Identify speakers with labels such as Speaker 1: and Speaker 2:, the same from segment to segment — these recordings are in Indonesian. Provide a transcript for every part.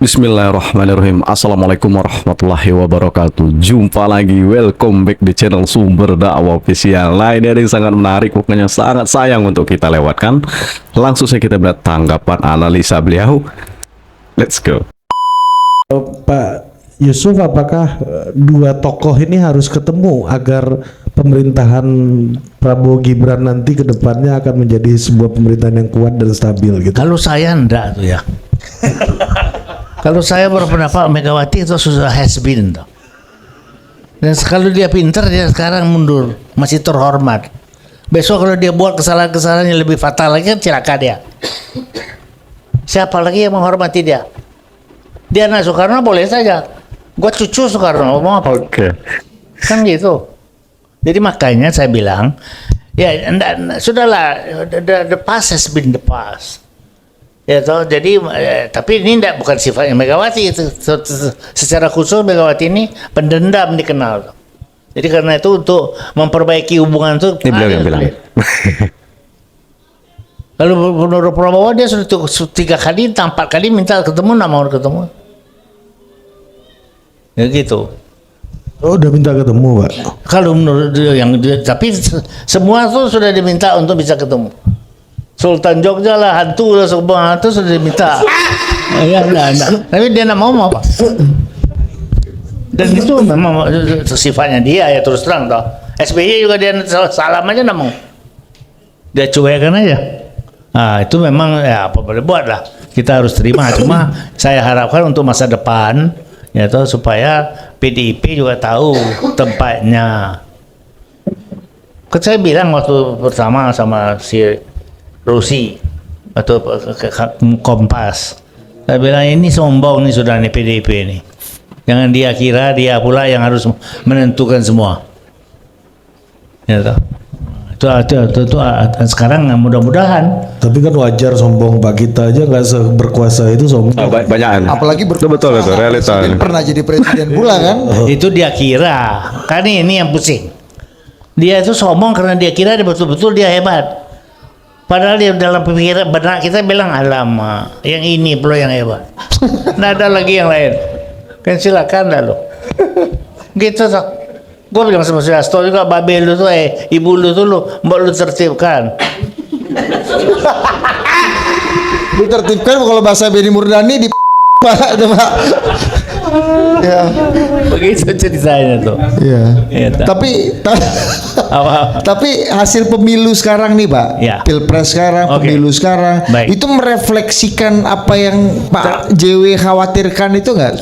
Speaker 1: Bismillahirrahmanirrahim. Assalamualaikum warahmatullahi wabarakatuh. Jumpa lagi, welcome back di channel Sumber Dakwah Official. Lain dari sangat menarik, pokoknya sangat sayang untuk kita lewatkan. Langsung saja kita lihat tanggapan analisa beliau. Let's go.
Speaker 2: Pak Yusuf, apakah dua tokoh ini harus ketemu agar pemerintahan Prabowo Gibran nanti ke depannya akan menjadi sebuah pemerintahan yang kuat dan stabil gitu?
Speaker 3: Kalau saya enggak tuh ya. Kalau saya berpendapat Megawati itu sudah has been tuh. Dan kalau dia pintar, dia sekarang mundur, masih terhormat. Besok kalau dia buat kesalahan-kesalahan yang lebih fatal lagi, kan celaka dia. Siapa lagi yang menghormati dia? Dia anak Soekarno boleh saja. Gua cucu Soekarno, mau apa?
Speaker 1: Oke.
Speaker 3: Kan gitu. Jadi makanya saya bilang, ya sudahlah, the past has been the past. Ya toh, jadi tapi ini bukan sifatnya Megawati itu. Secara khusus Megawati ini pendendam dikenal. Jadi karena itu untuk memperbaiki hubungan itu.
Speaker 1: Ini beliau yang bilang.
Speaker 3: Kalau menurut Prabowo dia sudah 3 kali, 4 kali minta ketemu, nggak mau ketemu. Ya gitu.
Speaker 2: Oh, udah minta ketemu, Pak?
Speaker 3: Kalau menurut dia tapi semua tuh sudah diminta untuk bisa ketemu. Sultan Jogja lah, hantu lah, semua itu sudah diminta. Ya, enggak. Tapi dia enggak mau apa. Dan itu memang sifatnya dia, ya terus terang toh. SBY juga dia salam aja enggak mau. Dia cuekan aja. Nah, itu memang ya apa boleh buat lah. Kita harus terima. Cuma saya harapkan untuk masa depan ya toh, supaya PDIP juga tahu tempatnya. Kan saya bilang waktu pertama sama si Rusi atau Kompas, saya bilang ini sombong nih sudah nih PDIP ini. Jangan dia kira dia pula yang harus menentukan semua. Ya toh. Itu sekarang mudah-mudahan.
Speaker 2: Tapi kan wajar sombong, Pak. Kita aja nggak berkuasa itu sombong.
Speaker 1: Banyakan.
Speaker 4: Apalagi
Speaker 1: betul realita.
Speaker 4: Pernah jadi presiden pula kan?
Speaker 3: Itu dia kira. Kan ini yang pusing. Dia itu sombong karena dia kira dia betul-betul dia hebat. Padahal dia dalam pikiran benak kita bilang alamak, yang ini pula yang hebat. Nggak ada lagi yang lain. Kan silakan dah lo. Gitu toh. Gue bilang sama si Asto juga, babe lu tuh, ibu lu tuh mbak lu tertibkan.
Speaker 4: Ditertibkan kalau bahasa Benny Murdani di Pak itu Pak. Ya.
Speaker 3: Begitu ceritanya tuh.
Speaker 4: Iya.
Speaker 3: Ya,
Speaker 4: tapi hasil pemilu sekarang nih Pak,
Speaker 3: ya.
Speaker 4: Pilpres sekarang, pemilu sekarang,
Speaker 3: baik.
Speaker 4: Itu merefleksikan apa yang Pak JW khawatirkan itu nggak?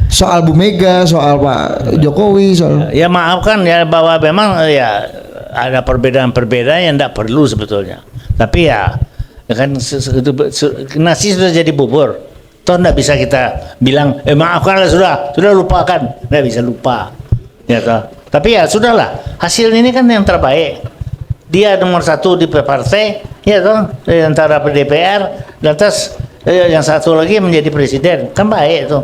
Speaker 4: Soal Bu Mega, soal Pak Jokowi, soal.
Speaker 3: Ya maafkan ya bahwa memang ya ada perbedaan-perbedaan yang tidak perlu sebetulnya. Tapi ya kan nasi sudah jadi bubur. Toh tidak bisa kita bilang maafkanlah sudah lupakan, tidak bisa lupa. Ya toh. Tapi ya sudahlah, hasil ini kan yang terbaik. Dia nomor 1 di partai, ya toh, antara DPR, dan atas yang satu lagi menjadi presiden, kan baik itu.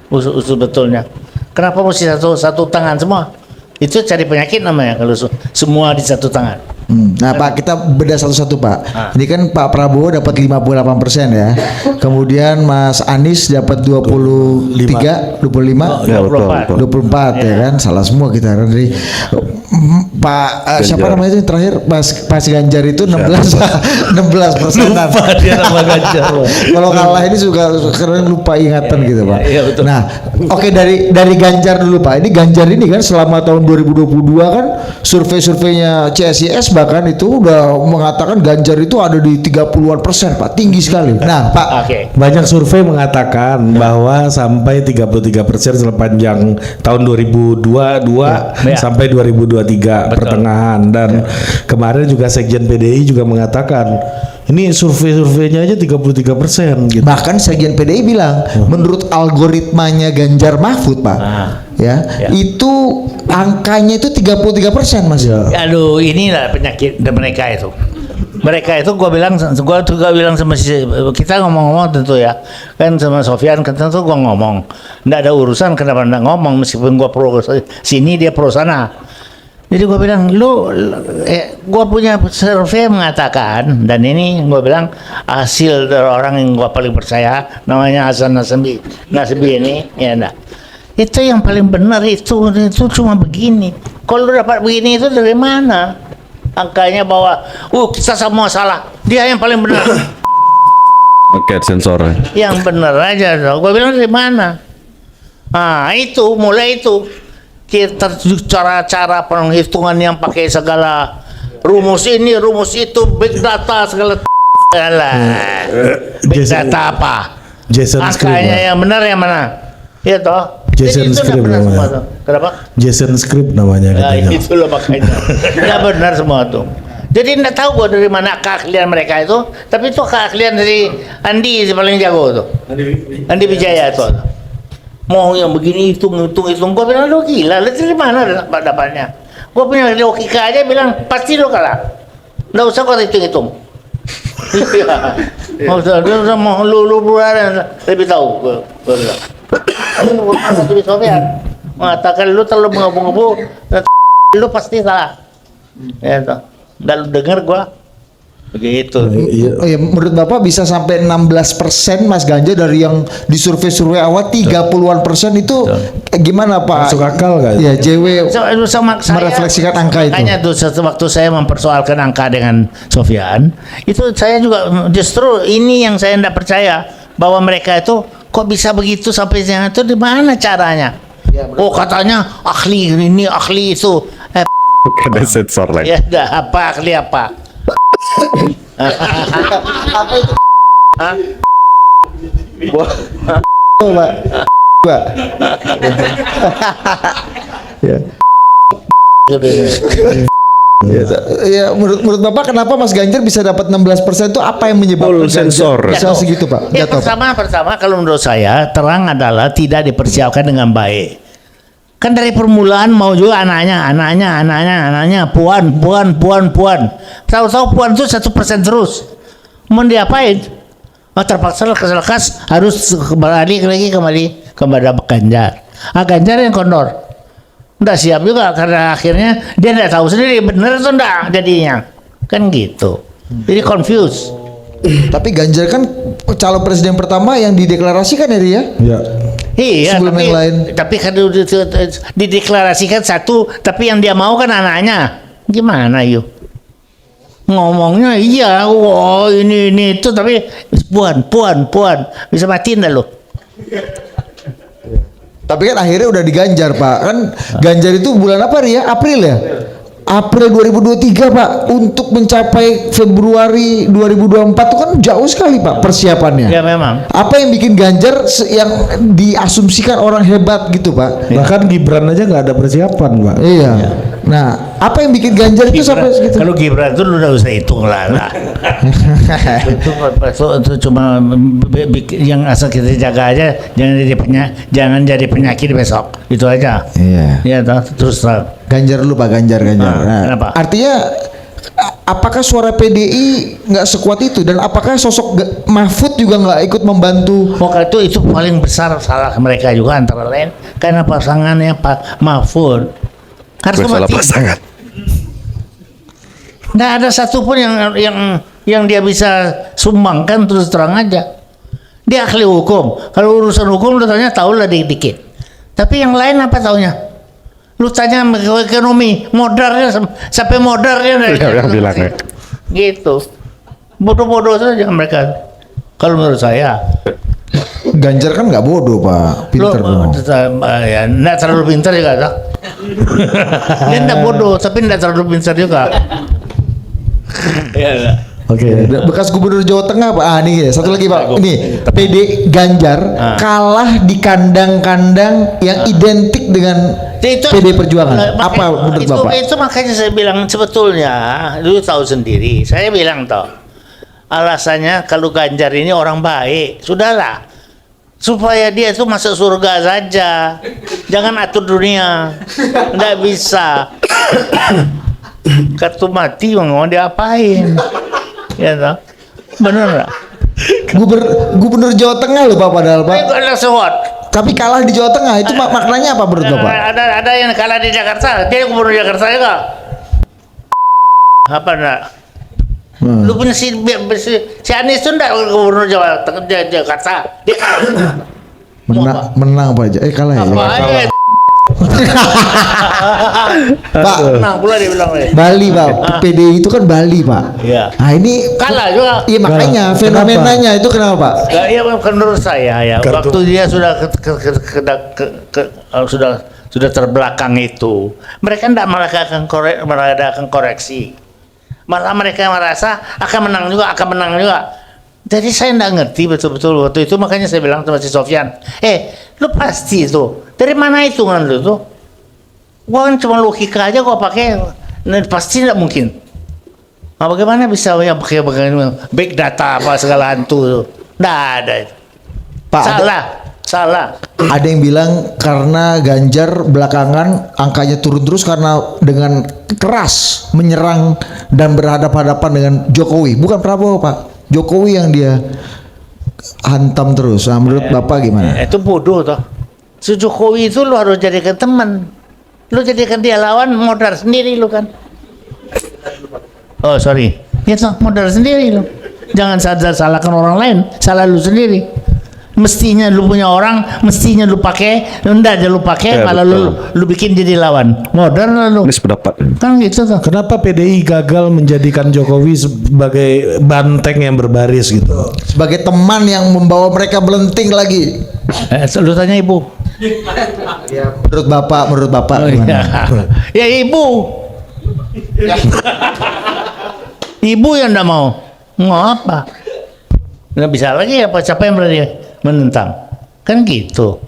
Speaker 3: Usul betulnya. Kenapa mesti satu tangan semua? Itu cari penyakit namanya kalau semua di satu tangan.
Speaker 4: Nah Pak, kita bedah satu-satu Pak. Ini kan Pak Prabowo dapat 58% ya. Kemudian Mas Anies dapat 25, 24 ya kan. Salah semua kita kan. Jadi Pak siapa namanya itu terakhir Mas Ganjar itu 16%.
Speaker 3: Lupa dia nama Ganjar.
Speaker 4: Kalau kalah ini juga karena lupa ingatan gitu Pak.
Speaker 3: Iya, betul.
Speaker 4: Nah, oke dari Ganjar dulu Pak. Ini Ganjar ini kan selama tahun 2022 kan survei-surveinya CSIS bahkan itu udah mengatakan Ganjar itu ada di 30-an% Pak, tinggi sekali. Nah Pak,
Speaker 2: banyak survei mengatakan bahwa sampai 33% sepanjang tahun 2022 sampai 2023 pertengahan. Dan kemarin juga Sekjen PDI juga mengatakan ini survei-surveinya aja 33% gitu.
Speaker 4: Bahkan Sekjen PDI bilang menurut algoritmanya Ganjar Mahfud Pak, itu angkanya itu 33% Mas.
Speaker 3: Aduh, inilah penyakit mereka itu. Mereka itu gua juga bilang sama kita ngomong-ngomong tentu ya. Kan sama Sofyan kan tentu gua ngomong. Enggak ada urusan kenapa enggak ngomong meskipun gua pro sini dia pro sana. Jadi gue bilang, gue punya survei mengatakan, dan ini gue bilang hasil dari orang yang gue paling percaya, namanya Hasan Nasbi ini, ya enggak. Itu yang paling benar itu cuma begini. Kalau lu dapat begini itu dari mana? Angkanya bahwa, kita semua salah, dia yang paling benar.
Speaker 1: Oke, sensor.
Speaker 3: Yang benar aja, gue bilang dari mana? Ah, itu mulai itu. Kita cara-cara penghitungan yang pakai segala rumus ini, rumus itu, big data segala big data apa?
Speaker 2: Jason Script.
Speaker 3: Angkanya yang benar yang mana? Iya toh?
Speaker 2: Jason
Speaker 3: Jadi itu
Speaker 2: Script
Speaker 3: benar semua
Speaker 2: namanya.
Speaker 3: tuh. Kenapa?
Speaker 2: Jason Script namanya
Speaker 3: Ya,
Speaker 2: katanya.
Speaker 3: itulah makanya. Nggak benar semua tuh. Jadi nggak tahu gua dari mana keahlian mereka itu, tapi itu keahlian dari Andi paling jago tuh. Andi Wijaya tuh. Mau yang begini hitung. Gua bilang lu gila, lu dari mana dapatnya? Gua punya logika aja bilang pasti lu kalah. Nggak usah kau hitung. Nggak usah, dia udah mau lu berada lebih tahu. Gua bilang. Lu masuk di Soviet mengatakan lu terlalu mengebu-ngebu, lu pasti salah. Ya toh. Nggak lu dengar gua. Begitu.
Speaker 4: Oh ya, menurut Bapak bisa sampai 16% Mas Ganjar dari yang di survei awal 30-an% itu gimana Pak?
Speaker 2: Masuk akal nggak?
Speaker 4: Ya, JW
Speaker 3: Sama saya
Speaker 4: merefleksikan angka itu.
Speaker 3: makanya tuh waktu saya mempersoalkan angka dengan Sofyan, itu saya juga justru ini yang saya tidak percaya bahwa mereka itu kok bisa begitu sampai yang itu di mana caranya? Oh katanya ahli ini ahli itu.
Speaker 1: Ada sensor lagi.
Speaker 3: Ya dah apa ahli apa?
Speaker 4: Apa itu?
Speaker 3: Hah?
Speaker 4: Oh, Pak. Pak. Ya. Ya, menurut Bapak kenapa Mas Ganjar bisa dapat 16% itu apa yang menyebabkan
Speaker 1: Full sensor.
Speaker 4: bisa segitu Pak?
Speaker 3: Ya,
Speaker 4: Jatuh, Pak.
Speaker 3: pertama kalau menurut saya terang adalah tidak dipersiapkan dengan baik. Kan dari permulaan mau juga anaknya, puan. Tahu-tahu puan itu 1% terus. Mau diapain? Oh, terpaksa lekas harus kembali kepada Ganjar. Ganjar yang kondor. Nggak siap juga karena akhirnya dia nggak tahu sendiri benar atau enggak jadinya. Kan gitu. Jadi confused.
Speaker 4: Tapi Ganjar kan calon presiden pertama yang dideklarasikan ya, Ria?
Speaker 2: Ya.
Speaker 3: Iya,
Speaker 4: Sebelum yang lain.
Speaker 3: tapi kan dideklarasikan satu, tapi yang dia mau kan anaknya. Gimana yuk? Ngomongnya iya, wah ini itu, tapi puan, bisa matiin dah lo.
Speaker 4: Tapi kan akhirnya udah diganjar Pak. Kan Ganjar itu bulan apa Ria? April ya? April 2023 Pak, untuk mencapai Februari 2024 itu kan jauh sekali Pak persiapannya.
Speaker 3: Ya memang.
Speaker 4: Apa yang bikin Ganjar yang diasumsikan orang hebat gitu Pak?
Speaker 2: Bahkan Gibran aja nggak ada persiapan, Pak.
Speaker 4: Iya. Nah, apa yang bikin Ganjar itu sampai segitu?
Speaker 3: Kalau Gibran itu lu udah usah hitung lah. itu cuma yang asal kita jaga aja, jangan jadi penyakit besok. Itu aja.
Speaker 4: Iya.
Speaker 3: Iya toh, terus terang.
Speaker 4: Ganjar dulu Pak, Ganjar. Nah,
Speaker 3: kenapa?
Speaker 4: artinya apakah suara PDI nggak sekuat itu dan apakah sosok Mahfud juga nggak ikut membantu?
Speaker 3: Maka itu paling besar salah mereka juga antara lain karena pasangannya Pak Mahfud harus
Speaker 1: Salah
Speaker 3: mati.
Speaker 1: pasangan.
Speaker 3: Nggak ada satupun yang dia bisa sumbangkan, terus terang aja. Dia ahli hukum. Kalau urusan hukum lu tanya tahu lah dikit. Tapi yang lain apa taunya? Lu tanya ekonomi, modarnya sampai modarnya
Speaker 1: Yang bilang ya.
Speaker 3: gitu. Bodoh-bodoh saja mereka. Kalau menurut saya.
Speaker 4: Ganjar kan nggak bodoh Pak, pinter dong.
Speaker 3: Ya, nggak terlalu pintar juga tak? Dia nggak bodoh, tapi nggak terlalu pintar juga. Ya,
Speaker 4: Oke. Bekas Gubernur Jawa Tengah Pak. Nih satu lagi Pak. Ini PD Ganjar kalah di kandang-kandang yang identik dengan PD Perjuangan. Apa menurut Bapak?
Speaker 3: Itu makanya saya bilang sebetulnya, lu tahu sendiri. Saya bilang toh, alasannya kalau Ganjar ini orang baik, sudahlah. Supaya dia itu masuk surga saja. Jangan atur dunia. Nggak bisa. Kartu mati mau diapain? Ya toh? Bener nggak?
Speaker 4: Gubernur Jawa Tengah loh Pak padahal Pak.
Speaker 3: Itu adalah sewot.
Speaker 4: Tapi kalah di Jawa Tengah itu maknanya apa menurut Bapak?
Speaker 3: Ada yang kalah di Jakarta, dia gubernur Jakarta juga. Apa enggak? Lu punya si Anies itu enggak gubernur Jakarta. Dia
Speaker 4: Menang apa aja? Kalah ya.
Speaker 3: apa aja?
Speaker 4: Pak,
Speaker 3: Menang pula dia bilang.
Speaker 4: Bali Pak, PDI itu kan Bali Pak.
Speaker 3: Iya.
Speaker 4: Nah ini
Speaker 3: Kalah juga.
Speaker 4: Iya makanya fenomenanya itu kenapa Pak?
Speaker 3: Ya menurut saya ya, waktu dia sudah sudah terbelakang itu, mereka tidak mengadakan koreksi. Malah mereka merasa akan menang juga. Jadi saya tidak ngerti betul-betul waktu itu, makanya saya bilang sama si Sofyan, lu pasti itu dari mana hitungan lu tuh? Gua kan cuma logika aja gua pakai, pasti tidak mungkin. Nah, bagaimana bisa ya pakai big data apa segala hantu tuh? Nggak ada itu.
Speaker 4: Pak,
Speaker 3: Salah.
Speaker 4: Ada yang bilang karena Ganjar belakangan angkanya turun terus karena dengan keras menyerang dan berhadapan-hadapan dengan Jokowi, bukan Prabowo Pak. Jokowi yang dia hantam terus. Nah, menurut Bapak gimana?
Speaker 3: Itu bodoh toh. Si Jokowi itu lu harus jadikan teman. Lu jadikan dia lawan, modal sendiri lu kan. Oh sorry, itu modal sendiri lu. Jangan salahkan orang lain, salah lu sendiri. Mestinya lu punya orang, mestinya lu pakai, enggak aja lu pakai, malah lu bikin jadi lawan. Modal lu.
Speaker 1: Ini sependapat.
Speaker 3: Kan gitu tuh.
Speaker 2: Kenapa PDI gagal menjadikan Jokowi sebagai banteng yang berbaris gitu?
Speaker 4: Sebagai teman yang membawa mereka melenting lagi.
Speaker 3: Lu tanya ibu.
Speaker 4: Ya, menurut Bapak
Speaker 3: Oh,
Speaker 4: gimana?
Speaker 3: ya ibu. Ibu yang enggak mau. Mau apa? Nggak bisa lagi apa? Siapa yang berani menentang? Kan gitu.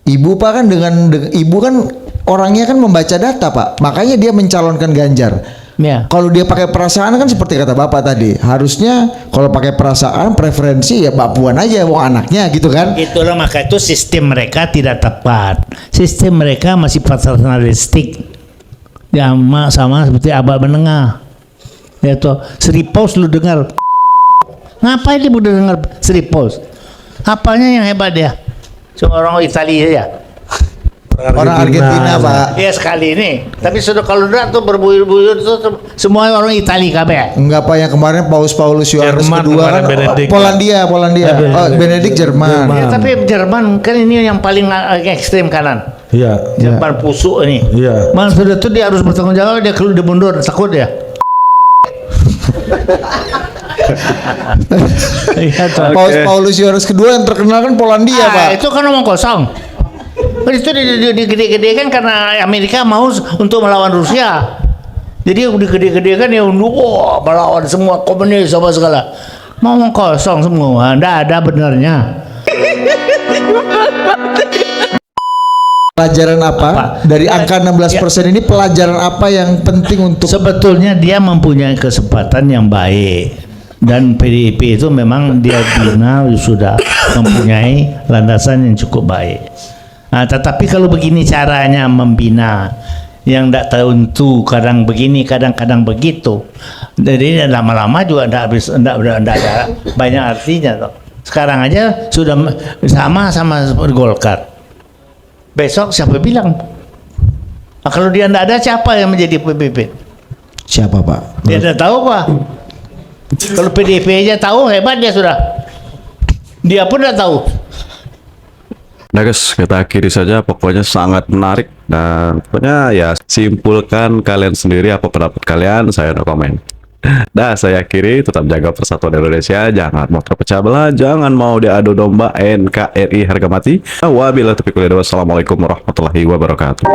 Speaker 4: Ibu Pak kan dengan Ibu kan orangnya kan membaca data Pak. Makanya dia mencalonkan Ganjar.
Speaker 3: Ya.
Speaker 4: Kalau dia pakai perasaan kan seperti kata Bapak tadi. Harusnya kalau pakai perasaan preferensi ya Mbak Puan aja mau anaknya gitu kan.
Speaker 3: Itulah maka itu sistem mereka tidak tepat. Sistem mereka masih paternalistik. Ya sama seperti abad menengah. Ya toh, Sri Pos lu dengar. Ngapain dia udah dengar Sri Pos? Apanya yang hebat dia? Cuma orang Italia ya.
Speaker 4: Orang Argentina Pak.
Speaker 3: Iya sekali ini. Tapi sudah kalau udah tuh berbuyur-buyur tuh semua orang Italia kabeh.
Speaker 4: Enggak Pak, yang kemarin Paulus Yohanes
Speaker 2: Jerman
Speaker 4: kedua kan
Speaker 2: kemarin, Benedict.
Speaker 4: Polandia. Oh, Benedict Jerman.
Speaker 3: Ya, tapi Jerman kan ini yang paling ekstrim kanan.
Speaker 2: Iya.
Speaker 3: Jerman pusuk ini.
Speaker 2: Iya.
Speaker 3: Man sudah tuh dia harus bertanggung jawab, dia keluar dia mundur, takut ya.
Speaker 4: Paulus Yohanes kedua yang terkenal kan Polandia Pak.
Speaker 3: Itu kan omong kosong. Itu digede-gedekan karena Amerika mau untuk melawan Rusia. Jadi digede-gedekan ya wah melawan semua komunis apa segala. Mau omong kosong semua, enggak ada benarnya.
Speaker 4: Pelajaran apa? Dari angka 16% ini pelajaran apa yang penting untuk
Speaker 3: Sebetulnya dia mempunyai kesempatan yang baik. Dan PDIP itu memang dia bina sudah mempunyai landasan yang cukup baik. Nah, tetapi kalau begini caranya membina yang tidak tentu, kadang begini, kadang-kadang begitu. Jadi lama-lama juga tidak ada banyak artinya. Toh. Sekarang aja sudah sama Golkar. Besok siapa bilang? Nah, kalau dia tidak ada, siapa yang menjadi PBB?
Speaker 4: siapa Pak?
Speaker 3: Dia tidak tahu Pak. Kalau PDIP aja tahu, hebat dia sudah. Dia pun tidak tahu.
Speaker 1: Nah guys, kita akhiri saja, pokoknya sangat menarik dan pokoknya ya simpulkan kalian sendiri apa pendapat kalian, saya no komen. Nah, saya akhiri, tetap jaga persatuan Indonesia, jangan mau terpecah belah, jangan mau diadu domba NKRI harga mati. Wabillahi taufiq wal hidayah. Wassalamualaikum warahmatullahi wabarakatuh.